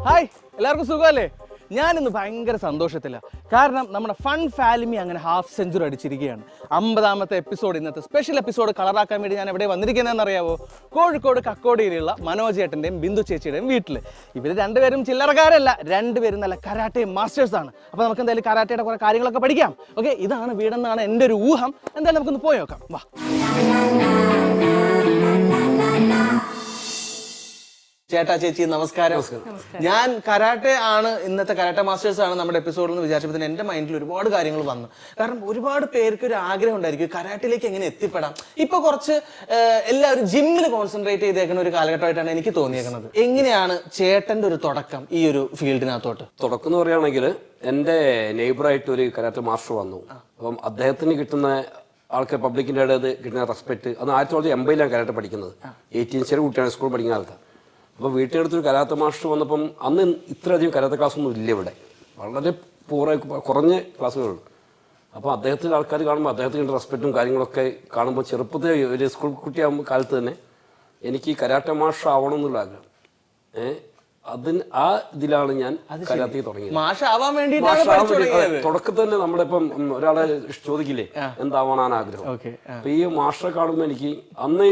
Hi, എല്ലാവർക്കും സുഖമല്ലേ? ഞാനിന്ന് ഭയങ്കര സന്തോഷത്തിലാണ്. കാരണം നമ്മുടെ ഫൺ ഫാലിമി അങ്ങനെ ഹാഫ് സെഞ്ചുറി അടിച്ചിരിക്കുകയാണ്. 50ാമത്തെ എപ്പിസോഡ്, ഇന്നത്തെ സ്പെഷ്യൽ എപ്പിസോഡ് കളറാക്കാൻ വേണ്ടി ഞാൻ എവിടെ വന്നിരിക്കുന്നതെന്ന് അറിയാവോ? കോഴിക്കോട് കക്കോടിയിലുള്ള മനോജ് ഏട്ടൻ്റെയും ബിന്ദു ചേച്ചിയുടെയും വീട്ടിൽ. ഇവർ രണ്ടുപേരും ചില്ലറക്കാരല്ല, രണ്ടുപേരും നല്ല കരാട്ടെ മാസ്റ്റേഴ്സാണ്. അപ്പോൾ നമുക്ക് എന്തായാലും കരാട്ടയുടെ കുറേ കാര്യങ്ങളൊക്കെ പഠിക്കാം. ഓക്കെ, ഇതാണ് വീടെന്നാണ് എൻ്റെ ഒരു ഊഹം. എന്തായാലും നമുക്കൊന്ന് പോയി നോക്കാം, വാ. ചേട്ടാ, ചേച്ചി, നമസ്കാരം. ഞാൻ കരാട്ടെ ആണ്, ഇന്നത്തെ കരാട്ടെ മാസ്റ്റേഴ്സ് ആണ് നമ്മുടെ എപ്പിസോഡിൽ എന്ന് വിചാരിച്ചപ്പോൾ തന്നെ എൻ്റെ മൈൻഡിൽ ഒരുപാട് കാര്യങ്ങൾ വന്നു. കാരണം ഒരുപാട് പേർക്ക് ഒരു ആഗ്രഹം ഉണ്ടായിരിക്കും കരാട്ടിലേക്ക് എങ്ങനെ എത്തിപ്പെടാം. ഇപ്പൊ കുറച്ച് എല്ലാവരും ജിമ്മിൽ കോൺസെൻട്രേറ്റ് ചെയ്തേക്കുന്ന ഒരു കാലഘട്ടമായിട്ടാണ് എനിക്ക് തോന്നിയേക്കുന്നത്. എങ്ങനെയാണ് ചേട്ടന്റെ ഒരു തുടക്കം ഈ ഒരു ഫീൽഡിനകത്തോട്ട്? തുടക്കം എന്ന് പറയുകയാണെങ്കിൽ എൻ്റെ നെയ്ബറായിട്ട് ഒരു കരാട്ടെ മാസ്റ്റർ വന്നു. അപ്പം അദ്ദേഹത്തിന് കിട്ടുന്ന ആൾക്കാർ പബ്ലിക്കിൻ്റെ ഇടയിൽ കിട്ടുന്ന റെസ്പെക്ട്, അത് 1980 കരാട്ടെ പഠിക്കുന്നത്. 18 ചെറിയ കുട്ടിയാണ്, സ്കൂൾ പഠിക്കുന്ന ആൾക്കാർ. അപ്പോൾ വീട്ടിനടുത്തൊരു കരാത്തെ മാസ്റ്റർ വന്നപ്പം അന്ന് ഇത്രയധികം കരാത്തെ ക്ലാസ്സൊന്നും ഇല്ല ഇവിടെ, വളരെ കുറഞ്ഞ ക്ലാസ്സുകളുള്ളൂ. അപ്പോൾ അദ്ദേഹത്തിൻ്റെ ആൾക്കാർ കാണുമ്പോൾ അദ്ദേഹത്തിൻ്റെ റെസ്പെക്റ്റും കാര്യങ്ങളൊക്കെ കാണുമ്പോൾ ചെറുപ്പത്തിൽ ഒരു സ്കൂൾ കുട്ടിയാകുമ്പോൾ കാലത്ത് തന്നെ എനിക്ക് കരാട്ടെ മാസ്റ്റർ ആവണം എന്നുള്ള ആഗ്രഹം. ആ ഇതിലാണ് ഞാൻ കരാത്തേ തുടങ്ങിയത്. തുടക്കത്തിൽ തന്നെ നമ്മുടെ ഇപ്പം ഒരാളെ ചോദിക്കില്ലേ എന്താവാനാണ് ആഗ്രഹം. അപ്പൊ ഈ മാസ്റ്ററെ കാണുമ്പോൾ എനിക്ക് അന്ന്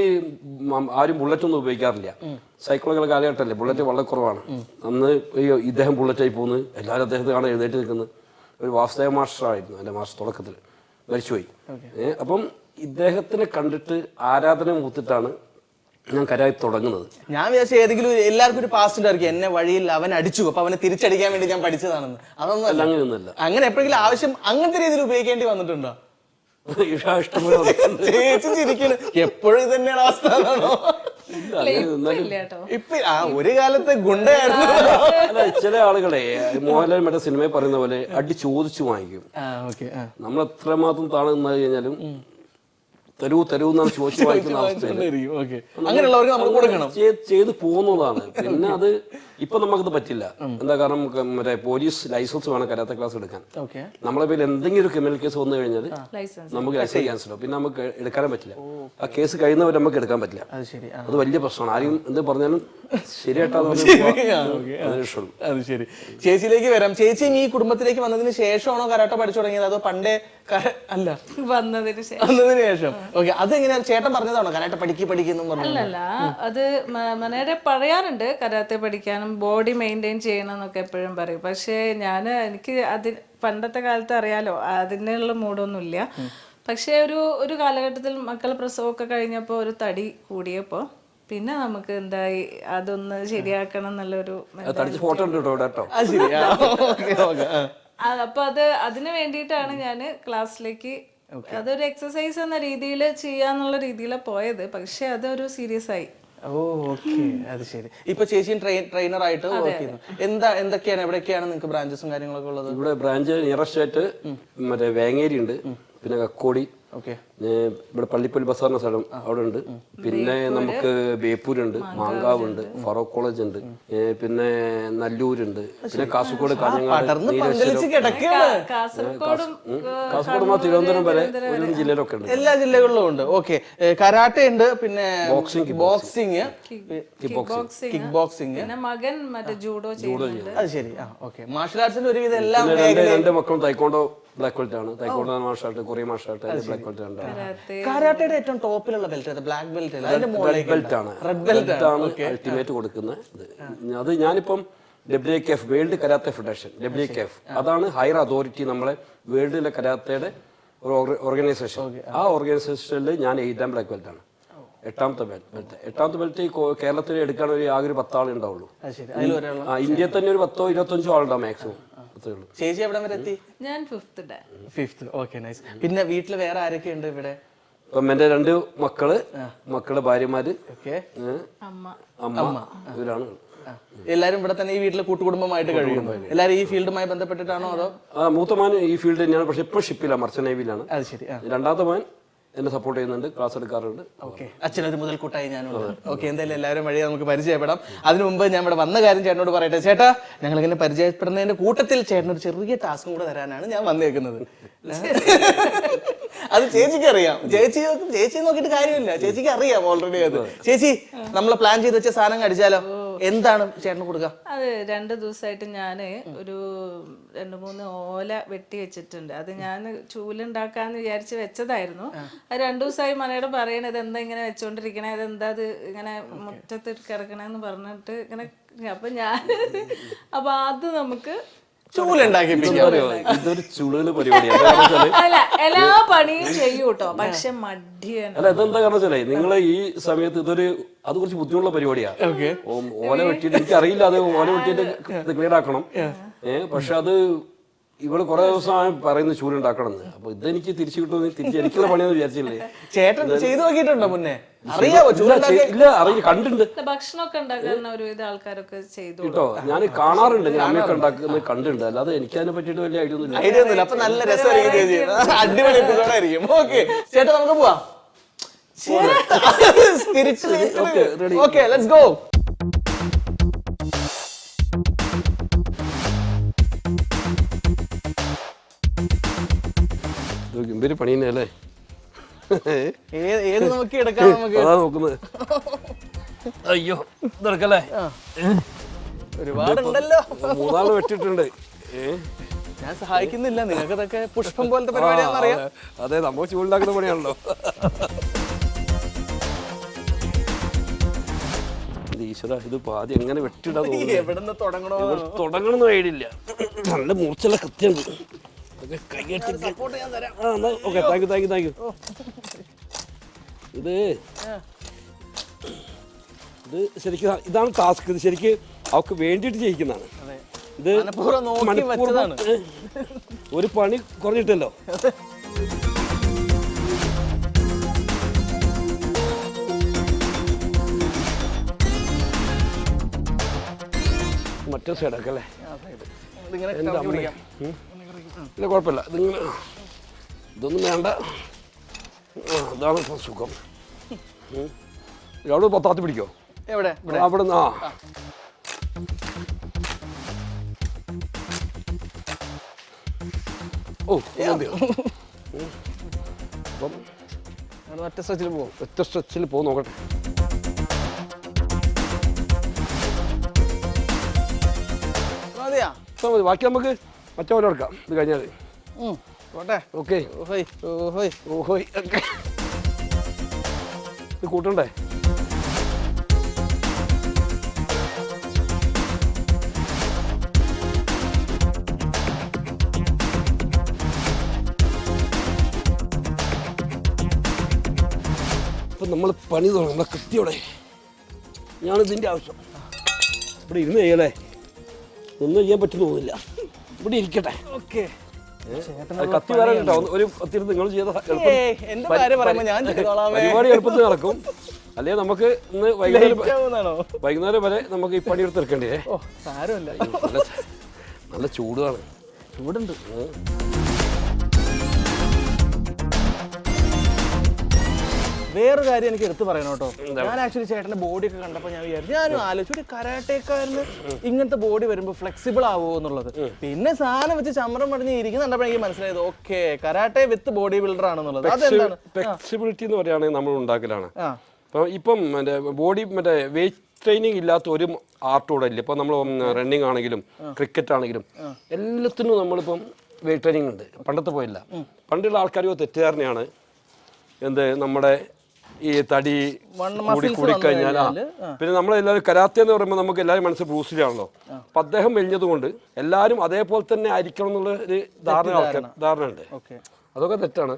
ആരും ബുള്ളറ്റ് ഒന്നും ഉപയോഗിക്കാറില്ല, സൈക്കിളുകൾ കാലഘട്ടമല്ലേ, ബുള്ളറ്റ് വളരെ കുറവാണ്. അന്ന് ഇദ്ദേഹം ബുള്ളറ്റായി പോകുന്നത്, എല്ലാവരും അദ്ദേഹത്തെ കാണാൻ എഴുന്നേറ്റ് നിൽക്കുന്നത്. ഒരു വാസുദേവ മാസ്റ്ററായിരുന്നു എൻ്റെ മാസ്റ്റർ, തുടക്കത്തിൽ മരിച്ചുപോയി. അപ്പം ഇദ്ദേഹത്തിനെ കണ്ടിട്ട് ആരാധന മൂത്തിട്ടാണ് ഞാൻ കരാട്ടെ തുടങ്ങുന്നത്. ഞാൻ വിചാരിച്ച ഏതെങ്കിലും എല്ലാവർക്കും ഒരു പാസ്റ്റ് ഉണ്ടായിരിക്കും, എന്നെ വഴിയിൽ അവൻ അടിച്ചു അപ്പൊ അവനെ തിരിച്ചടിക്കാൻ വേണ്ടി ഞാൻ പഠിച്ചതാണെന്ന്. അതൊന്നും അല്ല, അങ്ങനെയൊന്നുമല്ല. അങ്ങനെ എപ്പോഴെങ്കിലും ആവശ്യം അങ്ങനത്തെ രീതിയിൽ ഉപയോഗിക്കേണ്ടി വന്നിട്ടുണ്ടോ? ചേച്ചി ചിരിക്കണ്, എപ്പോഴും ഇത് തന്നെയാണ് അവസ്ഥ എന്നാണോ? ഇപ്പൊ ഒരു കാലത്ത് ഗുണ്ടയായിരുന്നു. അല്ല, ചില ആളുകളെ മോഹൻലാൽ മറ്റേ സിനിമയിൽ പറയുന്ന പോലെ അടി ചോദിച്ചു വാങ്ങിക്കും. നമ്മൾ എത്രമാത്രം താഴെ നിന്ന് കഴിഞ്ഞാലും തരൂ എന്നാണ് ചോദിച്ചു വാങ്ങിക്കുന്ന അവസ്ഥ ചെയ്ത് പോകുന്നതാണ്. പിന്നെ അത് ഇപ്പൊ നമുക്കത് പറ്റില്ല. എന്താ കാരണം, മറ്റേ പോലീസ് ലൈസൻസ് വേണം കരാത്തെ ക്ലാസ് എടുക്കാൻ. നമ്മളെ പേരിൽ എന്തെങ്കിലും ഒരു ക്രിമിനൽ കേസ് വന്നു കഴിഞ്ഞാൽ നമുക്ക് ലൈസൻസ് ക്യാൻസൽ ആവും, പിന്നെ നമുക്ക് എടുക്കാനും പറ്റില്ല. ആ കേസ് കഴിയുന്നവർ നമുക്ക് എടുക്കാൻ പറ്റില്ല. അത് വലിയ പ്രശ്നമാണ്. ആരെയും എന്ത് പറഞ്ഞാലും ശരിയായിട്ടാണ്. അത് ശരി. ചേച്ചിയിലേക്ക് വരാം. ചേച്ചി ഈ കുടുംബത്തിലേക്ക് വന്നതിന് ശേഷമാണോ കരാട്ടെ പഠിച്ചു തുടങ്ങിയത്, അതോ പണ്ടേ അല്ല വന്നതിന് ശേഷം? ഓക്കെ, അതെങ്ങനെയാണ്? ചേട്ടൻ പറഞ്ഞതാണോ കരാട്ടെ പഠിക്കുന്നു? അല്ലല്ല, അത് മനേരെ പറയാറുണ്ട് കരാത്തെ പഠിക്കാനും ബോഡി മെയിൻറ്റെയിൻ ചെയ്യണം എന്നൊക്കെ എപ്പോഴും പറയും. പക്ഷേ എനിക്ക് പണ്ടത്തെ കാലത്ത് അറിയാലോ, അതിനുള്ള മൂഡൊന്നുമില്ല. പക്ഷേ ഒരു കാലഘട്ടത്തിൽ മക്കൾ പ്രസവമൊക്കെ കഴിഞ്ഞപ്പോൾ ഒരു തടി കൂടിയപ്പോൾ പിന്നെ നമുക്ക് എന്തായി അതൊന്ന് ശരിയാക്കണം എന്നുള്ളൊരു അപ്പൊ അതിന് വേണ്ടിയിട്ടാണ് ഞാൻ ക്ലാസ്സിലേക്ക്, അതൊരു എക്സസൈസ് എന്ന രീതിയിൽ ചെയ്യാന്നുള്ള രീതിയിലാണ് പോയത്. പക്ഷെ അതൊരു സീരിയസ് ആയി. അത് ശരി. ഇപ്പൊ ചേച്ചി ട്രെയിനർ ആയിട്ട് വർക്ക് ചെയ്യുന്നു. എന്തൊക്കെയാണ്, എവിടെയൊക്കെയാണ് നിങ്ങൾക്ക് ബ്രാഞ്ചസും കാര്യങ്ങളൊക്കെ ഉള്ളത്? ഇവിടെ ബ്രാഞ്ച് നിയറസ്റ്റ് ആയിട്ട് മറ്റേ വേങ്ങേരി ഉണ്ട്, പിന്നെ കക്കോടി, ഇവിടെ പള്ളിപ്പള്ളി ബസാറിന്റെ സ്ഥലം അവിടെ ഉണ്ട്. പിന്നെ നമുക്ക് ബേപ്പൂരുണ്ട്, മാങ്കാവുണ്ട്, ഫറൂഖ് കോളേജ് ഉണ്ട്, പിന്നെ നല്ലൂരുണ്ട്, പിന്നെ കാസർഗോഡ്, കാസർഗോഡ് തിരുവനന്തപുരം വരെ ഒരു ജില്ലയിലൊക്കെ ഉണ്ട്, എല്ലാ ജില്ലകളിലും ഉണ്ട്. ഓക്കെ, കരാട്ടെ ഉണ്ട്, പിന്നെ ബോക്സിംഗ്, കിക്ക് ബോക്സിംഗ്, മകൻ മറ്റേ ജൂഡോ ചെയ്യുന്നുണ്ട്. അത് ശരി. ഓക്കെ, മാർഷൽ ആർട്സിന്റെ ഒരുവിധം എല്ലാം. രണ്ട് മക്കളും തൈക്കോണ്ടോ ബ്ലാക്ക് ബെൽറ്റ് ആണ്. Taekwondo marshal art, Korean marshal art, black belt ആണ്. കരാട്ടയുടെ ഏറ്റവും ടോപ്പിലുള്ള ബെൽറ്റ് ബ്ലാക്ക് ബെൽറ്റ് ആണ്. റെഡ് ബെൽറ്റ് ആണ് അൾട്ടിമേറ്റ് കൊടുക്കുന്നത്. അത് ഞാനിപ്പം WKF, world karate federation, WKF, അതാണ് ഹയർ അതോറിറ്റി, നമ്മളെ വേൾഡിലെ കരാത്തയുടെ ഒരു ഓർഗനൈസേഷൻ. ആ ഓർഗനൈസേഷനിൽ ഞാൻ 8ാം ബ്ലാക്ക് ബെൽറ്റ് ആണ്. 8ാമത്തെ ബെൽറ്റ് കേരളത്തിൽ എടുക്കാൻ ആകെ 10 ആളേ ഉണ്ടാവുള്ളൂ. ഇന്ത്യയിൽ തന്നെ ഒരു 10-25 ആളുണ്ടാവും മാക്സിമം. ചേച്ചി എവിടെ വരെ എത്തി? ഞാൻ 5th. Okay, nice. പിന്നെ വീട്ടിൽ വേറെ ആരൊക്കെ ഉണ്ട് ഇവിടെ? ഇപ്പം എന്റെ 2 മക്കള് ഭാര്യമാര്, അമ്മ, ഇവരാണ്. എല്ലാരും ഇവിടെ തന്നെ ഈ വീട്ടിലെ കൂട്ടുകുടുംബമായിട്ട് കഴിയുന്നു. എല്ലാരും ഈ ഫീൽഡുമായി ബന്ധപ്പെട്ടിട്ടാണോ അതോ? മൂത്ത മോൻ ഈ ഫീൽഡ് തന്നെയാണ്, പക്ഷെ ഇപ്പൊ ഷിപ്പിലാണ്, മർച്ചന്റ് നേവിയിലാണ്. അത് ശരി. രണ്ടാമത്തെ മോൻ എന്നെ സപ്പോർട്ട് ചെയ്യുന്നുണ്ട്, ക്ലാസ് എടുക്കാറുണ്ട്. ഓക്കെ, അച്ഛനൊരു മുതൽക്കൂട്ടായി ഞാനുണ്ട്. ഓക്കെ, എന്തായാലും എല്ലാവരും വഴി നമുക്ക് പരിചയപ്പെടാം. അതിനു മുമ്പ് ഞാൻ ഇവിടെ വന്ന കാര്യം ചേട്ടനോട് പറയട്ടെ. ചേട്ടാ, ഞങ്ങൾ ഇങ്ങനെ പരിചയപ്പെടുന്നതിന്റെ കൂട്ടത്തിൽ ചേട്ടനൊരു ചെറിയ ടാസ്കും കൂടെ തരാനാണ് ഞാൻ വന്നേക്കുന്നത്. അത് ചേച്ചിക്ക് അറിയാം. ചേച്ചി നോക്കിയിട്ട് കാര്യമില്ല, ചേച്ചിക്ക് അറിയാം ഓൾറെഡി അത്. ചേച്ചി, നമ്മൾ പ്ലാൻ ചെയ്ത് വെച്ച സാധനം അടിച്ചാലോ? എന്താണ് ചേട്ടന് കൊടുക്കുക? അത് 2 ദിവസമായിട്ട് ഞാൻ ഒരു 2-3 ഓല വെട്ടി വെച്ചിട്ടുണ്ട്. അത് ഞാൻ ചൂലുണ്ടാക്കാന്ന് വിചാരിച്ച് വെച്ചതായിരുന്നു. അത് 2 ദിവസമായി മനയോട് പറയണത് എന്താ ഇങ്ങനെ വെച്ചോണ്ടിരിക്കണേ, അതെന്താ അത് ഇങ്ങനെ മുറ്റത്ത് കിടക്കണേന്ന് പറഞ്ഞിട്ട് ഇങ്ങനെ. അപ്പൊ അത് നമുക്ക് ചൂലുണ്ടാക്കി ഇതൊരു ചുളു പരിപാടിയാണ്. അല്ല, എല്ലാ പണിയും ചെയ്യൂ കേട്ടോ, പക്ഷെ മടിയാണ്. അല്ല, ഇതെന്താ കാരണം വെച്ചാലേ നിങ്ങൾ ഈ സമയത്ത് അത് കുറച്ച് ബുദ്ധിമുട്ടുള്ള പരിപാടിയാണ്. ഓല വെട്ടിയിട്ട് എനിക്ക് അറിയില്ല, അത് ഓല വെട്ടിയിട്ട് ക്ലിയർ ആക്കണം. പക്ഷെ അത് ഇവിടെ കുറെ ദിവസം പറയുന്ന ചൂലുണ്ടാക്കണം എന്ന്. അപ്പൊ ഇതെനിക്ക് തിരിച്ചു കിട്ടുമെന്ന് എനിക്കുള്ള പണിയെന്ന് വിചാരിച്ചില്ലേ? ചേട്ടൻ ചെയ്തു നോക്കിയിട്ടുണ്ടോ മുന്നേ? അറിയാവോ? ഇല്ല, അറിയില്ല, കണ്ടിട്ടുണ്ട്. ഭക്ഷണമൊക്കെ ഉണ്ടാക്കുന്ന ഒരുവിധ ആൾക്കാരൊക്കെ ചെയ്തു കേട്ടോ, ഞാൻ കാണാറുണ്ട്, ഞാൻ അമ്മയൊക്കെ ഉണ്ടാക്കുന്നത് കണ്ടിട്ടുണ്ട്. അല്ലാതെ എനിക്ക് അതിനെ പറ്റിയിട്ട് വലിയ ഐഡിയ ഒന്നുമില്ല. ഐഡിയ ഒന്നുമില്ല. അപ്പൊ നല്ല രസമായിരിക്കും, അടിപൊളി എപ്പിസോഡായിരിക്കും. ഓക്കെ ചേട്ടാ, നമുക്ക് പോവാം. Okay, let's go. ഗംഭീര പണി തന്നെയല്ലേ? ഏത് നോക്കി എടുക്കാം നമുക്ക്? അതാ നോക്കുന്നത്. അയ്യോ, ഇതെടുക്കല്ലേ? ഒരുപാടുണ്ടല്ലോ. 3 ആള് വെട്ടിട്ടുണ്ട്. ഞാൻ സഹായിക്കുന്നില്ല, നിങ്ങൾക്ക് ഇതൊക്കെ പുഷ്പം പോലത്തെ പരിപാടിയാണെന്ന് അറിയാം. അതെ, നമ്മൾ ചൂടുണ്ടാക്കുന്ന പണിയാണല്ലോ. ഈശ്വര, ഇത് പാതി എങ്ങനെ വെട്ടിയിടാൻ എവിടുന്ന് തുടങ്ങണോ? തുടങ്ങണമെന്ന് ഐഡിയില്ല. നല്ല മൂർച്ചയുള്ള കത്തിയുണ്ട്. ഇത് ശരിക്കും ഇതാണ് ടാസ്ക്. ഇത് ശരിക്കും അവർക്ക് വേണ്ടിയിട്ട് ചെയ്യിക്കുന്നതാണ്. ഇത് ഒരു പണി കുറഞ്ഞിട്ടല്ലോ. മറ്റേ സൈഡൊക്കെ അല്ലേ? ഇല്ല, കുഴപ്പമില്ല. ഇതൊന്നും വേണ്ട. ഇതാണ് സുഖം. അവിടെ പത്താത്തി പിടിക്കോ? എവിടെ? അവിടെ നിന്ന്. അപ്പം ഒറ്റ സ്ട്രെച്ചിൽ പോകും. ഒറ്റ സ്ട്രെച്ചിൽ പോകും. നോക്കട്ടെ. മതി. ബാക്കി നമുക്ക് മറ്റേ പോലെ എടുക്കാം. ഇത് കഴിഞ്ഞാൽ ഓക്കെ. ഇത് കൂട്ടണ്ടേ? ഇപ്പം നമ്മൾ പണി തുടങ്ങും. നമ്മളെ കൃത്യോടെ ഞാനിതിൻ്റെ ആവശ്യം. ഇവിടെ ഇരുന്ന് ചെയ്യലേ? ഒന്നും ചെയ്യാൻ പറ്റുന്ന തോന്നില്ല. ഇവിടെ ഇരിക്കട്ടെ. ഓക്കെ, കത്തി വരാൻ കേട്ടോ. ഒരു കത്തി നിങ്ങൾ ചെയ്ത പരിപാടി എളുപ്പത്തിൽ നടക്കും. അല്ലെങ്കിൽ നമുക്ക് ഇന്ന് വൈകുന്നേരം വരെ നമുക്ക് ഈ പണി എടുത്തെടുക്കണ്ടേ? നല്ല ചൂടാണ്. ചൂടുണ്ട്. വേറൊരു കാര്യം എനിക്ക് എടുത്ത് പറയണം കേട്ടോ. ഞാൻ ആക്ച്വലി ചേട്ടന്റെ ബോഡി ഒക്കെ കണ്ടപ്പോൾ ഞാൻ വിചാരിച്ചു, ഞാനും ആലോചിച്ചു, കരാട്ടേക്കാരന് ഇങ്ങനത്തെ ബോഡി വരുമ്പോൾ ഫ്ലെക്സിബിൾ ആവുമോ എന്നുള്ളത്. പിന്നെ സാധനം വെച്ച് ചമ്രം പടിഞ്ഞ് ഇരിക്കുന്നുണ്ടപ്പോൾ എനിക്ക് മനസ്സിലായത് okay, karate with body builder ആണെന്നുള്ളത്. അതെന്താണ് ഫ്ലെക്സിബിലിറ്റി എന്ന് പറയുകയാണെങ്കിൽ നമ്മൾ ഉണ്ടാക്കലാണ്. ഇപ്പം ബോഡി വെയിറ്റ് ട്രെയിനിങ് ഇല്ലാത്ത ഒരു ആർട്ടോടെ ഇല്ല. ഇപ്പം നമ്മൾ റണ്ണിങ് ആണെങ്കിലും ക്രിക്കറ്റ് ആണെങ്കിലും എല്ലാത്തിനും നമ്മളിപ്പം വെയിറ്റ് ട്രെയിനിങ് ഉണ്ട്. പണ്ടത്തെ പോയില്ല. പണ്ടുള്ള ആൾക്കാർ തെറ്റുകാരനെയാണ് എന്ത് നമ്മുടെ ഈ തടി കൂടിക്കഴിഞ്ഞാൽ. പിന്നെ നമ്മളെല്ലാവരും കരാത്തെ എന്ന് പറയുമ്പോൾ നമുക്ക് എല്ലാവരും മനസ്സിൽ ബ്രൂസിലാണല്ലോ. അപ്പം അദ്ദേഹം മെലിഞ്ഞത് കൊണ്ട് എല്ലാവരും അതേപോലെ തന്നെ ആയിരിക്കണം എന്നുള്ള ഒരു ധാരണ ഉണ്ട്. അതൊക്കെ തെറ്റാണ്.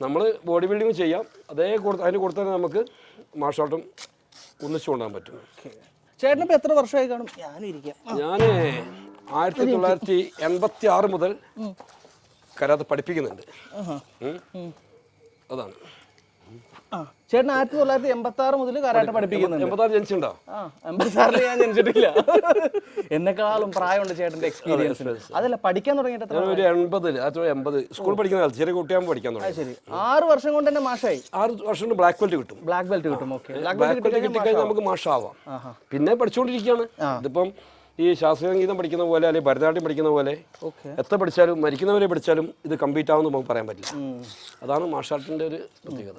നമ്മൾ ബോഡി ബിൽഡിങ് ചെയ്യാം. അതിന് കൂടെ തന്നെ നമുക്ക് മാർഷൽ ആർട്ടും ഒന്നിച്ചു കൊണ്ടുപോകാൻ പറ്റും. ചേട്ടനിപ്പോൾ എത്ര വർഷമായി കാണും? ഞാൻ 1986 മുതൽ കരാത്തെ പഠിപ്പിക്കുന്നുണ്ട്. അതാണ്. ചേട്ടൻ 1986 മുതൽ കരാട്ടെ പഠിപ്പിക്കുന്നുണ്ട്. 86 ജനിച്ചിട്ടുണ്ടോ? 86 ഞാൻ ജനിച്ചിട്ടില്ല. എന്നെക്കാളും പ്രായമുണ്ട് ചേട്ടന്റെ എക്സ്പീരിയൻസ്. അതല്ല, പഠിക്കാൻ തുടങ്ങിയിട്ട് ഞാൻ ഒരു 80 സ്കൂൾ പഠിക്കുന്ന കാലത്ത് ചെറിയ കുട്ടിയാകുമ്പോൾ പഠിക്കാൻ തുടങ്ങി. ശരി, 6 വർഷം കൊണ്ട് തന്നെ മാഷായി. 6 വർഷം കൊണ്ട് ബ്ലാക്ക് ബെൽറ്റ് കിട്ടും. ബ്ലാക്ക് ബെൽറ്റ് കിട്ടും. ഓക്കെ, ബ്ലാക്ക് ബെൽറ്റ് കിട്ടിക്കഴിഞ്ഞാൽ നമുക്ക് മാഷാവാം. പിന്നെ പഠിച്ചുകൊണ്ടിരിക്കുകയാണ്. ഇതിപ്പം ഈ ശാസ്ത്രീയ സംഗീതം പഠിക്കുന്ന പോലെ അല്ലെങ്കിൽ ഭരതനാട്യം പഠിക്കുന്ന പോലെ എത്ര പഠിച്ചാലും മരിക്കുന്നവരെ പഠിച്ചാലും ഇത് കംപ്ലീറ്റ് ആവുമെന്ന് നമുക്ക് പറയാൻ പറ്റില്ല. അതാണ് മാർഷൽ ആർട്ടിന്റെ ഒരു പ്രത്യേകത.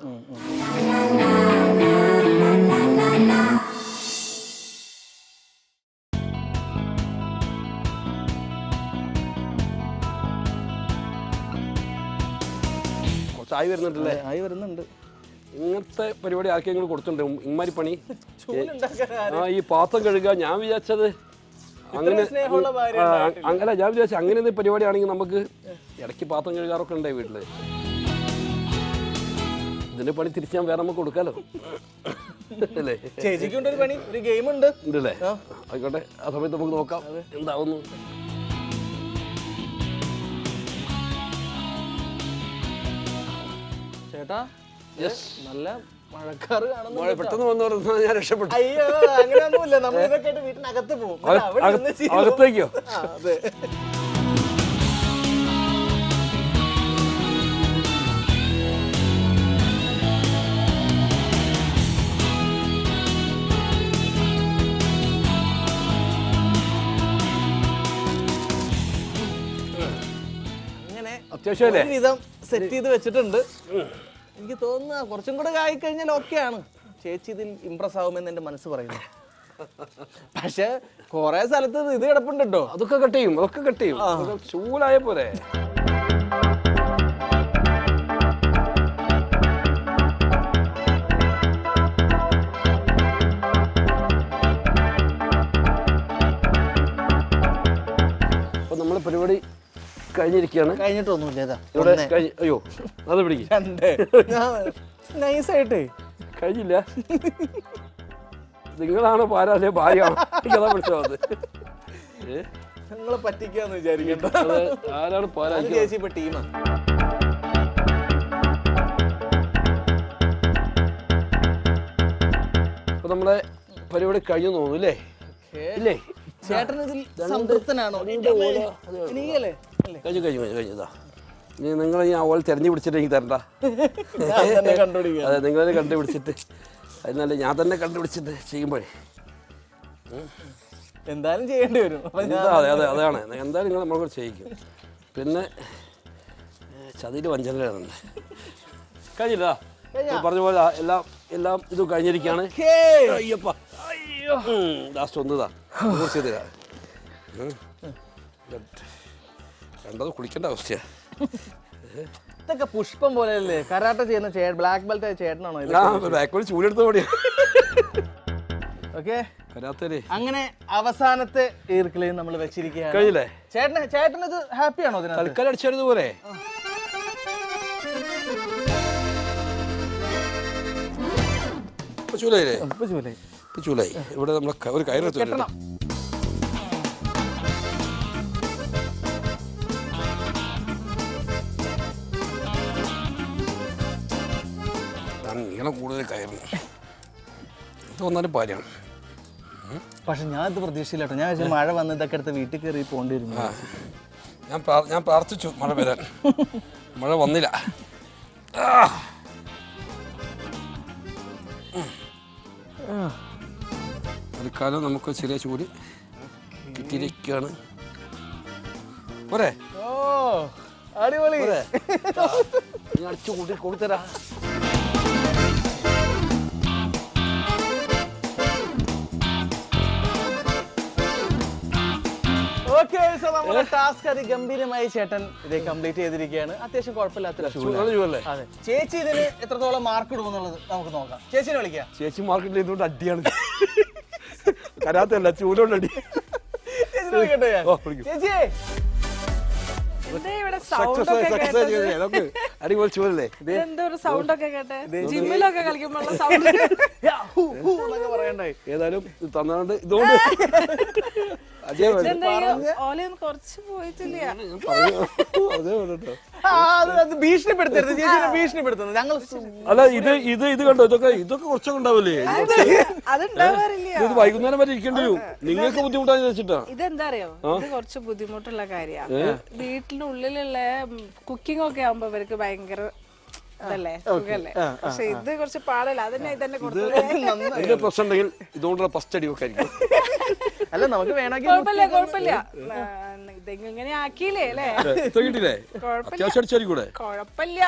കുറച്ചായി വരുന്നുണ്ടല്ലേ? ആയി വരുന്നുണ്ട്. ഇങ്ങനത്തെ പരിപാടി ആർക്കെങ്കിലും കൊടുത്തിട്ടുണ്ട് ഇമ്മാരി പണി? ഈ പാത്രം കഴുകുക, ഞാൻ വിചാരിച്ചത് അങ്ങനെ അങ്ങനെ ഞാൻ വിചാരിച്ചു അങ്ങനെ എന്തെങ്കിലും പരിപാടിയാണെങ്കിൽ നമുക്ക് ഇടയ്ക്ക് പാത്രം കഴുകാറൊക്കെ ഉണ്ടായി വീട്ടില്. ഇതിന്റെ പണി തിരിച്ച് ഞാൻ വേറെ നമുക്ക് കൊടുക്കാലോ അല്ലേ? ചേച്ചിക്കുണ്ടൊരു പണി, ഒരു ഗെയിം ഉണ്ട് ഉണ്ടല്ലേ? ആയിക്കോട്ടെ, ആ സമയത്ത് നമുക്ക് നോക്കാം എന്താവുന്നു. ചേട്ടാ, നല്ല മഴക്കാറ് കാണുന്നു. പെട്ടെന്ന് വന്നു പറഞ്ഞാൽ ഞാൻ രക്ഷപ്പെട്ടു. അയ്യോ, അങ്ങനെയൊന്നുമില്ല. നമ്മൾ ഇതൊക്കെ ആയിട്ട് വീട്ടിനകത്ത് പോകും. അകത്തേക്കോ? അതെ. അങ്ങനെ അത്യാവശ്യം വിധം സെറ്റ് ചെയ്ത് വെച്ചിട്ടുണ്ട്. എനിക്ക് തോന്നുന്നു കുറച്ചും കൂടെ ആയി കഴിഞ്ഞാൽ ഓക്കെയാണ്. ചേച്ചി ഇതിൽ ഇംപ്രസ് ആവുമെന്ന് എന്റെ മനസ്സ് പറയുന്നു. പക്ഷെ കൊറേ സ്ഥലത്ത് ഇത് കിടപ്പുണ്ട് കേട്ടോ. അതൊക്കെ കട്ട് ചെയ്യും, അതൊക്കെ കട്ട് ചെയ്യും. ചൂലായ പോലെ അപ്പൊ നമ്മളെ പരിപാടി കഴിഞ്ഞിരിക്കുകയാണ്. കഴിഞ്ഞിട്ടൊന്നുമില്ല. ഇവിടെ അയ്യോ അത് പിടിക്കും. നൈസായിട്ടേ കഴിഞ്ഞില്ല. നിങ്ങളാണ് പാരാല്ലേ ഭാര്യയാണോ? എനിക്കതാ മനസ്സിലാവുന്നത്. നിങ്ങളെ പറ്റിക്കാന്ന് വിചാരിക്കണ്ട. ആരാണ് പാരാ? ചേച്ചി ഇപ്പൊ ടീമാ. അപ്പൊ നമ്മളെ പരിപാടി കഴിഞ്ഞു തോന്നുന്നു അല്ലേ? ഇല്ലേ? ചേട്ടൻ ഇതിൽ സംതൃപ്തനാണോ? എനിക്കല്ലേ? കഴിഞ്ഞു കഴിഞ്ഞു കഴിഞ്ഞു കഴിഞ്ഞതാ. ഇനി നിങ്ങൾ ഈ അവൾ തിരഞ്ഞു പിടിച്ചിട്ട് എനിക്ക് തരണ്ട. അതെ, നിങ്ങളത് കണ്ടുപിടിച്ചിട്ട് അതിനല്ല ഞാൻ തന്നെ കണ്ടുപിടിച്ചിട്ട് ചെയ്യുമ്പോഴേ എന്തായാലും ചെയ്യേണ്ടി വരും. അതെ അതെ അതാണ് എന്തായാലും നിങ്ങൾ നമ്മളോട് ചെയ്യിക്കും. പിന്നെ ചതിയിൽ വഞ്ചനയാണ്. കഴിഞ്ഞില്ല പറഞ്ഞ പോലെ എല്ലാം ഇത് കഴിഞ്ഞിരിക്കുകയാണ്. അയ്യപ്പ ലാസ്റ്റ് ഒന്നതാ കുറിച്ചതാ കണ്ടത് കുളിക്കേണ്ട അവസ്ഥയാ. ഇതൊക്കെ പുഷ്പം പോലെയല്ലേ കരാട്ട ചെയ്യുന്ന ബ്ലാക്ക് ബെൽറ്റ് ചേട്ടനാണോ? ബ്ലാക്ക് ബെൽറ്റ് ചൂടെടുത്ത പോലെയാ. ഓക്കെ, കരാത്തേ. അങ്ങനെ അവസാനത്തെ ഈർക്കില് നമ്മൾ വെച്ചിരിക്കുകയാണ്. കഴിഞ്ഞില്ലേ? ചേട്ടനത് ഹാപ്പിയാണോ? തൽക്കാലം അടിച്ചത് പോലെ ചൂലായില്ലേ? ചൂലായി. ഇവിടെ നമ്മളെ ഒരു കയറെടുത്ത് കെട്ടണം. നീളം കൂടുതൽ കയറുന്നു. ഇത് വന്നാലും പാലാണ്. പക്ഷെ ഞാൻ ഇത് പ്രതീക്ഷയില്ല കേട്ടോ. ഞാൻ മഴ വന്ന് ഇതൊക്കെ എടുത്ത് വീട്ടിൽ കയറി പോകേണ്ടി വരും. ഞാൻ പ്രാർത്ഥിച്ചു മഴ പെയ്യാൻ. മഴ വന്നില്ല. തൽക്കാലം നമുക്ക് ചെറിയ ചൂട് കിട്ടിയിരിക്കുകയാണ്. പോരെ? ഓ അടിപൊളി. ഞാൻ അടിച്ചു കൂട്ടി കൊടുത്തരാ. ഓക്കെ, സോ നമ്മുടെ ടാസ്ക് അതിഗംഭീരമായി ചേട്ടൻ ഇത് കംപ്ലീറ്റ് ചെയ്തിരിക്കുകയാണ്. അത്യാവശ്യം കുഴപ്പമില്ലാത്ത. അതെ, ചേച്ചി ഇതിന് എത്രത്തോളം മാർക്ക് ഇടുമെന്നുള്ളത് നമുക്ക് നോക്കാം. ചേച്ചിനെ വിളിക്കാം. ചേച്ചി മാർക്കറ്റിൽ ചെയ്തുകൊണ്ട് അടിയാണ്. കരാത്തല്ല, ചൂടുകൊണ്ട് അടി. ചേച്ചി അടിപൊളി ചൂടല്ലേ? പറയണ്ടായി. ഏതായാലും തന്നുകൊണ്ട് ഇതുകൊണ്ട് ഓലൊന്നും കുറച്ച് പോയിട്ടില്ല. അത് ഭീഷണിപ്പെടുത്തരുത്, ചേച്ചിനെ ഭീഷണിപ്പെടുത്തുന്നത് ഞങ്ങൾ. അല്ല ഇത് കണ്ടോ, ഇതൊക്കെ കുറച്ചൊക്കെ ഉണ്ടാവില്ലേ? അതുണ്ടാവാറില്ല. ഇത് വൈകുന്നേരം വരെ ഇരിക്കേണ്ടി വരും. നിങ്ങൾക്ക് ബുദ്ധിമുട്ടാന്ന് വെച്ചിട്ടാ. ഇതെന്താ അറിയോ, ഇത് കുറച്ച് ബുദ്ധിമുട്ടുള്ള കാര്യമാണ്. വീട്ടിനുള്ളിലുള്ള കുക്കിംഗ് ഒക്കെ ആവുമ്പോ ഇവർക്ക് ഭയങ്കര ഇതല്ലേ, സുഖല്ലേ. പക്ഷെ ഇത് കുറച്ച് പാടല്ല. അതന്നെ ഇതന്നെ കൊടുത്തു പ്രശ്നം ഉണ്ടെങ്കിൽ ഇതുകൊണ്ടുള്ള ഫസ്റ്റ് അടി ഒക്കെ ആയിരിക്കും. അല്ല നമുക്ക് വേണമെങ്കിൽ കുഴപ്പമില്ല. ഇതെങ്ങനെ ആക്കിയില്ലേ അല്ലേ? അത്യാവശ്യം അടിച്ചാൽ കൂടെ കുഴപ്പമില്ല.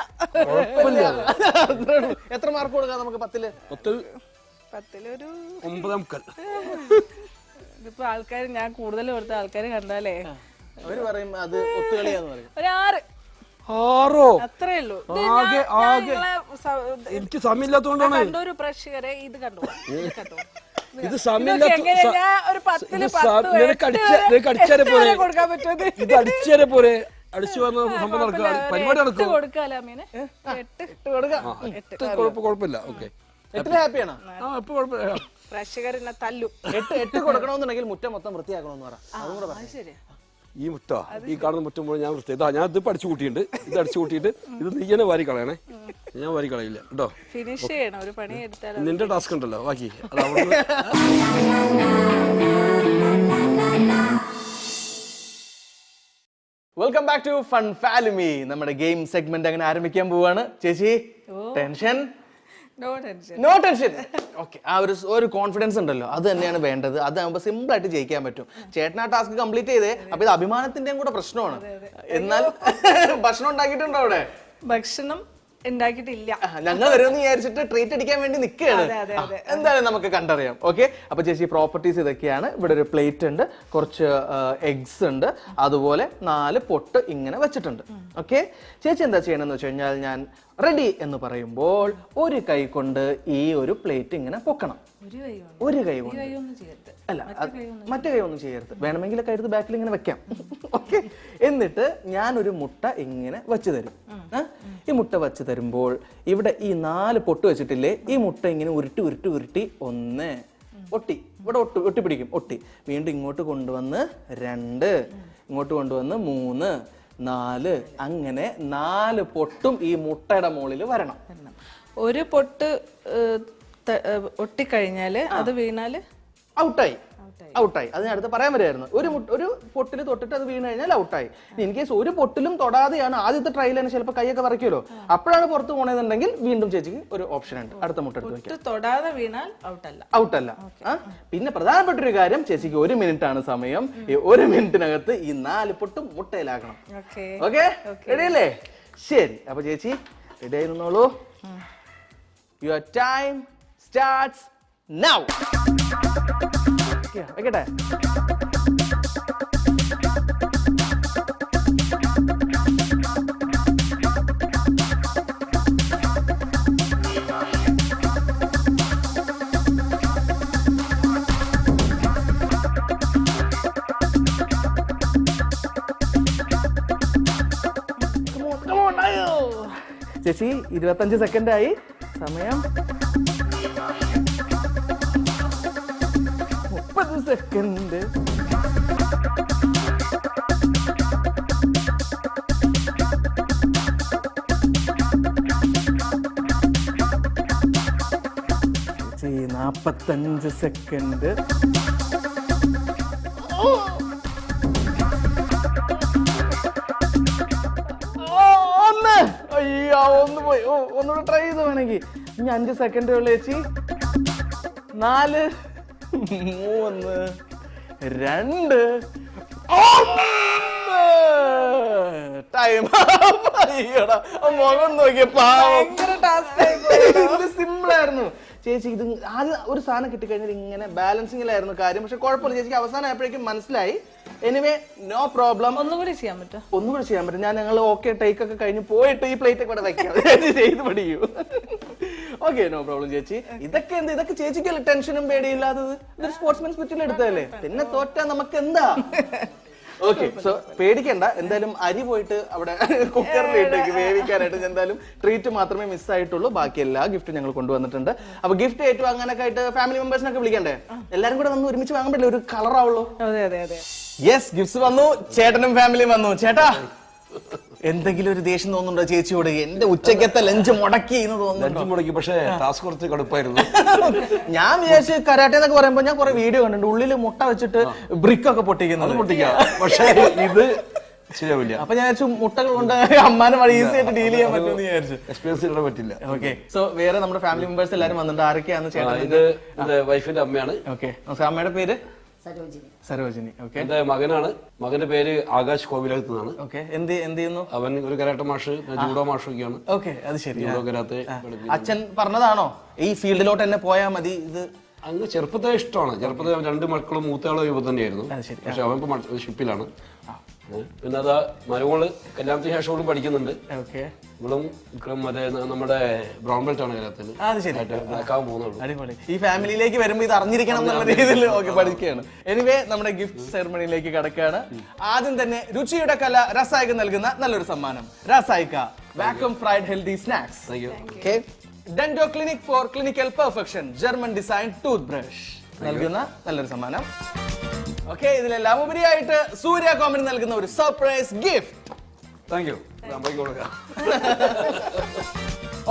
എത്ര മാർക്ക് കൊടുക്കാം നമുക്ക്? 10-ൽ ഒരു 9.25. ഇതിപ്പോ ആൾക്കാർ, ഞാൻ കൂടുതൽ കൊടുത്ത ആൾക്കാർ കണ്ടാലേ അവര് പറയും അത് ഒത്തുകളിയാന്ന് പറയും. ഒരു 6. 6 അത്രേ ഉള്ളൂ. എനിക്ക് സമയമില്ലാത്തോണ്ടാണ്. കണ്ടൊരു പ്രേക്ഷകരെ ഇത് കണ്ടു. ഇത് സമയമില്ലാത്ത ഒരു 10-ൽ 10 കൊടുക്കാൻ പറ്റുമോ? ഇത് അടിച്ചേരെ പോലെ അടിച്ചു വന്ന സംഭവം നടക്കുക, പരിപാടി നടക്കും. കൊടുക്കാലോ മീന്. 8 കൊടുക്കാം. കുഴപ്പമില്ല. ഓക്കെ, 8 ഹാപ്പിയാണോ? ഇപ്പൊ കുഴപ്പമില്ല. പ്രേക്ഷകർ എന്നെ തല്ലും. 8 കൊടുക്കണമെന്നുണ്ടെങ്കിൽ മുറ്റം മൊത്തം വൃത്തിയാക്കണമെന്ന് പറ. അതും കൂടെ പറയാം. ശരിയാ. ഈ മുറ്റ, ഈ കാണുന്ന മുറ്റം പോലെ ഞാൻ വൃത്തി. ഞാൻ ഇത് അടിച്ചു കൂട്ടിയിട്ടുണ്ട്. ഇത് അടിച്ചു കൂട്ടിയിട്ട് ഇത് നീയനെ വാരി കളയണേ. ഞാൻ വാരി കളയില്ല കേട്ടോ. ഫിനിഷ് ചെയ്യണം. ഒരു പണി എടുത്താൽ നിന്റെ ടാസ്ക് ഉണ്ടല്ലോ ബാക്കി. അത് അവിടെ വെൽക്കം ബാക്ക് ടു ഫൺ ഫാലിമി. നമ്മുടെ ഗെയിം സെഗ്മെന്റ് അങ്ങനെ ആരംഭിക്കാൻ പോവാണ്. ചേച്ചി ടെൻഷൻ? No tension. ഓക്കെ, ആ ഒരു കോൺഫിഡൻസ് ഉണ്ടല്ലോ, അത് തന്നെയാണ് വേണ്ടത്. അതാകുമ്പോൾ സിമ്പിൾ ആയിട്ട് ജയിക്കാൻ പറ്റും. ചേട്ടൻ ആ ടാസ്ക് കംപ്ലീറ്റ് ചെയ്തേ. അപ്പൊ ഇത് അഭിമാനത്തിന്റെയും കൂടെ പ്രശ്നമാണ്. എന്നാൽ ഭക്ഷണം ഉണ്ടാക്കിയിട്ടുണ്ടോ അവിടെ? ഭക്ഷണം ഉണ്ടാക്കിയിട്ടില്ല. ഞങ്ങൾ വരുമെന്ന് വിചാരിച്ചിട്ട് ട്രീറ്റ് അടിക്കാൻ വേണ്ടി നിൽക്കുകയാണ്. എന്തായാലും നമുക്ക് കണ്ടറിയാം. ഓക്കെ, അപ്പൊ ചേച്ചി പ്രോപ്പർട്ടീസ് ഇതൊക്കെയാണ്. ഇവിടെ ഒരു പ്ലേറ്റ് ഉണ്ട്, കുറച്ച് എഗ്സ് ഉണ്ട്, അതുപോലെ 4 പൊട്ട് ഇങ്ങനെ വെച്ചിട്ടുണ്ട്. ഓക്കെ, ചേച്ചി എന്താ ചെയ്യണമെന്ന് വെച്ച് കഴിഞ്ഞാൽ, ഞാൻ റെഡി എന്ന് പറയുമ്പോൾ ഒരു കൈ കൊണ്ട് ഈ ഒരു പ്ലേറ്റ് ഇങ്ങനെ പൊക്കണം. ഒരു കൈ കൊണ്ട് അല്ല, മറ്റേ കൈ ഒന്നും ചെയ്യരുത്. വേണമെങ്കിൽ കരുത് ബാക്കിൽ ഇങ്ങനെ വെക്കാം. ഓക്കെ, എന്നിട്ട് ഞാനൊരു മുട്ട ഇങ്ങനെ വെച്ച് തരും. ഈ മുട്ട വെച്ച് തരുമ്പോൾ ഇവിടെ ഈ 4 പൊട്ട് വെച്ചിട്ടില്ലേ, ഈ മുട്ട ഇങ്ങനെ ഉരുട്ടി ഉരുട്ടി ഉരുട്ടി 1 ഒട്ടി, ഇവിടെ ഒട്ടി പിടിക്കും. ഒട്ടി വീണ്ടും ഇങ്ങോട്ട് കൊണ്ടുവന്ന് 2, ഇങ്ങോട്ട് കൊണ്ടുവന്ന് 3, 4, അങ്ങനെ 4 പൊട്ടും ഈ മുട്ടയുടെ മുകളിൽ വരണം. ഒരു പൊട്ട് ഒട്ടിക്കഴിഞ്ഞാല് അത് വീണാല് ഔട്ടായി. അതിനടുത്ത് പറയാൻ വരുമായിരുന്നു. ഒരു പൊട്ടിൽ തൊട്ടിട്ട് അത് വീണ് കഴിഞ്ഞാൽ ഔട്ടായി. ഇൻ കേസ് ഒരു പൊട്ടിലും തൊടാതെയാണ് ആദ്യത്തെ ട്രയൽ തന്നെ, ചിലപ്പോൾ കൈയൊക്കെ വറക്കുമല്ലോ, അപ്പോഴാണ് പുറത്ത് പോകണമെന്നുണ്ടെങ്കിൽ വീണ്ടും ചേച്ചിക്ക് ഒരു ഓപ്ഷൻ ഉണ്ട്, അടുത്ത മുട്ട എടുത്ത് വെക്കാം. തൊടാതെ വീണാൽ ഔട്ടല്ല. പിന്നെ പ്രധാനപ്പെട്ട ഒരു കാര്യം, ചേച്ചിക്ക് 1 മിനിറ്റ് ആണ് സമയം. ഈ 1 മിനിറ്റിനകത്ത് ഈ 4 പൊട്ടും മുട്ടയിലാക്കണം. ഓക്കെ, റെഡിയല്ലേ? ശരി, അപ്പൊ ചേച്ചി റെഡി ആയി നിന്നോളൂ. Your time starts now. വെക്കട്ടെ? ചേച്ചി 25 സെക്കൻഡ് ആയി. സമയം 30 സെക്കൻഡ്. ചേച്ചി 45 സെക്കൻഡ്. 1. അയ്യോ, 1 പോയി. ഒന്നുകൂടെ ട്രൈ ചെയ്ത് വേണമെങ്കിൽ. ഇനി 5 സെക്കൻഡേ ഉള്ളു ചേച്ചി. 4, 3, 2, 1. ടൈം. അയ്യോടാ, മുഖം നോക്കിയ പാവം. സിമ്പിൾ ആയിരുന്നു ചേച്ചി. ഇത് ആദ്യം ഒരു സാധനം കിട്ടിക്കഴിഞ്ഞാൽ ഇങ്ങനെ ബാലൻസിങ്ങിലായിരുന്നു കാര്യം. പക്ഷെ കുഴപ്പമില്ല, ചേച്ചിക്ക് അവസാനം ആയപ്പോഴേക്കും മനസ്സിലായി. Anyway, no problem. ഒന്നുകൂടി ചെയ്യാൻ പറ്റും. ഞങ്ങൾ ഓക്കെ ടേക്ക് ഒക്കെ കഴിഞ്ഞ് പോയിട്ട് ഈ പ്ലേറ്റ് ഒക്കെ ഇവിടെ വെക്കാം. ചെയ്ത് പഠിക്കൂ. ഓക്കെ, നോ പ്രോബ്ലം ചേച്ചി. ഇതൊക്കെ ചേച്ചിക്കല്ലേ ടെൻഷനും പേടിയില്ലാത്തത്. ഇതൊരു സ്പോർട്സ്മാൻ സ്പിരിറ്റിൽ എടുത്തതല്ലേ. പിന്നെ തോറ്റാ നമുക്ക് എന്താ? ഓക്കെ, സോ പേടിക്കണ്ട. എന്തായാലും അരി പോയിട്ട് അവിടെ കുക്കറിലിട്ടേക്ക് വേവിക്കാനായിട്ട്. എന്തായാലും ട്രീറ്റ് മാത്രമേ മിസ്സായിട്ടുള്ളൂ, ബാക്കി എല്ലാ ഗിഫ്റ്റും ഞങ്ങൾ കൊണ്ടുവന്നിട്ടുണ്ട്. അപ്പൊ ഗിഫ്റ്റ് ഏറ്റുവാങ്ങാനൊക്കെ ആയിട്ട് ഫാമിലി മെമ്പേഴ്സിനൊക്കെ വിളിക്കണ്ടേ? എല്ലാരും കൂടെ വന്ന് ഒരുമിച്ച് വാങ്ങാൻ പറ്റില്ല, ഒരു കളർ ആവുള്ളൂ. അതെ അതെ അതെ. യെസ്, ഗിഫ്റ്റ്സ് വന്നു. ചേട്ടനും ഫാമിലിയും വന്നു. ചേട്ടാ, എന്തെങ്കിലും ഒരു ദേഷ്യം തോന്നുന്നുണ്ടോ ചേച്ചിയോട്? എന്റെ ഉച്ചക്കത്തെ ലഞ്ച് മുടക്കി എന്ന് തോന്നുന്നു. മുടക്കി, പക്ഷേ ടാസ്ക് കുറച്ച് കടുപ്പായിരുന്നു. ഞാൻ വിചാരിച്ച് കരാട്ടെ എന്നൊക്കെ പറയുമ്പോ ഞാൻ കുറെ വീഡിയോ കണ്ടിട്ടുണ്ട്, ഉള്ളില് മുട്ട വെച്ചിട്ട് ബ്രിക്ക് ഒക്കെ പൊട്ടിക്കുന്നത്. പക്ഷേ ഇത് ശരിയാവില്ല. അപ്പൊ ഞാൻ വിചാരിച്ചു മുട്ടകൾ കൊണ്ട് അമ്മാനെ വളരെ ഈസി ആയിട്ട് ഡീൽ ചെയ്യാൻ പറ്റുമെന്ന് വിചാരിച്ചു. എക്സ്പീരിയൻസ് ഇടാൻ പറ്റില്ല. ഓക്കെ, സോ വേറെ നമ്മുടെ ഫാമിലി മെമ്പേഴ്സ് എല്ലാരും വന്നിട്ടുണ്ട്. ആരൊക്കെയാന്ന് ചേട്ടൻ? ഇത് വൈഫിന്റെ അമ്മയാണ്. ഓക്കെ, അമ്മയുടെ പേര് സരോജിനി. ഓക്കെ, എന്റെ മകനാണ്. മകന്റെ പേര് ആകാശ് കോവിലകത്ത് നിന്നാണ്. ഓക്കെ, എന്ത് ചെയ്യുന്നു? അവൻ ഒരു കരാട്ട മാഷ്, ജൂഡോ മാഷൊക്കെയാണ്. ഓക്കെ, അത് ശരി. Judo karate. അച്ഛൻ പറഞ്ഞതാണോ ഈ ഫീൽഡിലോട്ട് തന്നെ പോയാൽ മതി? ഇത് അങ്ങ് ചെറുപ്പത്തെ ഇഷ്ടമാണ്. ചെറുപ്പത്തെ 2 മക്കളും മൂത്തയാളും ഇവ തന്നെയായിരുന്നു. പക്ഷെ അവൻ ഇപ്പൊ ഷിപ്പിലാണ്. പിന്നെ അതാ മരുമോള് കല്യാണത്തിന് ശേഷം ഇവളും പഠിക്കുന്നുണ്ട്. ഇവളും മറ്റേ നമ്മുടെ ബ്രൗൺ ബെൽറ്റ് ആണ് കരാത്തിൽ. അടിപൊളി. ഈ ഫാമിലിയിലേക്ക് വരുമ്പോ ഇത് അറിഞ്ഞിരിക്കണം എന്നുള്ള രീതിയിൽ പഠിക്കുകയാണ്. എനിവേ, നമ്മുടെ ഗിഫ്റ്റ് സെറമണിയിലേക്ക് കടക്കുകയാണ്. ആദ്യം തന്നെ രുചിയുടെ കല രസായിക നൽകുന്ന നല്ലൊരു സമ്മാനം, Rasayika vacuum fried healthy snacks. Dento clinic for clinical perfection German design tooth brush നൽകുന്ന നല്ലൊരു സമ്മാനം. ഓക്കെ, ഇതിലെല്ലാം ഉപരിയായിട്ട് സൂര്യ കോമൻ നൽകുന്ന ഒരു surprise gift. Thank you.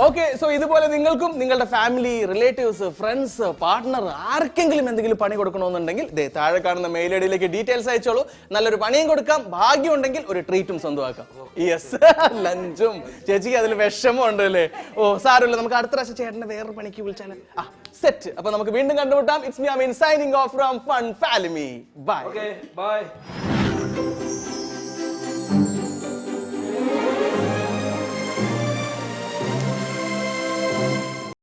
Okay, so ഇതുപോലെ നിങ്ങൾക്കും നിങ്ങളുടെ ഫാമിലി, റിലേറ്റീവ്സ്, ഫ്രണ്ട്സ്, പാർട്ട്ണർ ആർക്കെങ്കിലും എന്തെങ്കിലും പണി കൊടുക്കണമെന്നുണ്ടെങ്കിൽ താഴെ കാണുന്ന മെയിൽ ഐ ഡിയിലേക്ക് ഡീറ്റെയിൽസ് അയച്ചോളൂ. നല്ലൊരു പണിയും കൊടുക്കാം, ഭാഗ്യം ഉണ്ടെങ്കിൽ ഒരു ട്രീറ്റും സ്വന്തമാക്കാം. യെസ്, ലഞ്ചും. ചേച്ചിക്ക് അതിൽ വിഷമം ഉണ്ട് അല്ലേ? ഓ സാരമില്ല, നമുക്ക് അടുത്ത പ്രാവശ്യം ചേട്ടനെ വേറൊരു പണിക്ക് വിളിച്ചാൽ സെറ്റ്. അപ്പൊ നമുക്ക് വീണ്ടും കണ്ടുമുട്ടാം. It's me Ameen signing off from fun family. Bye. By.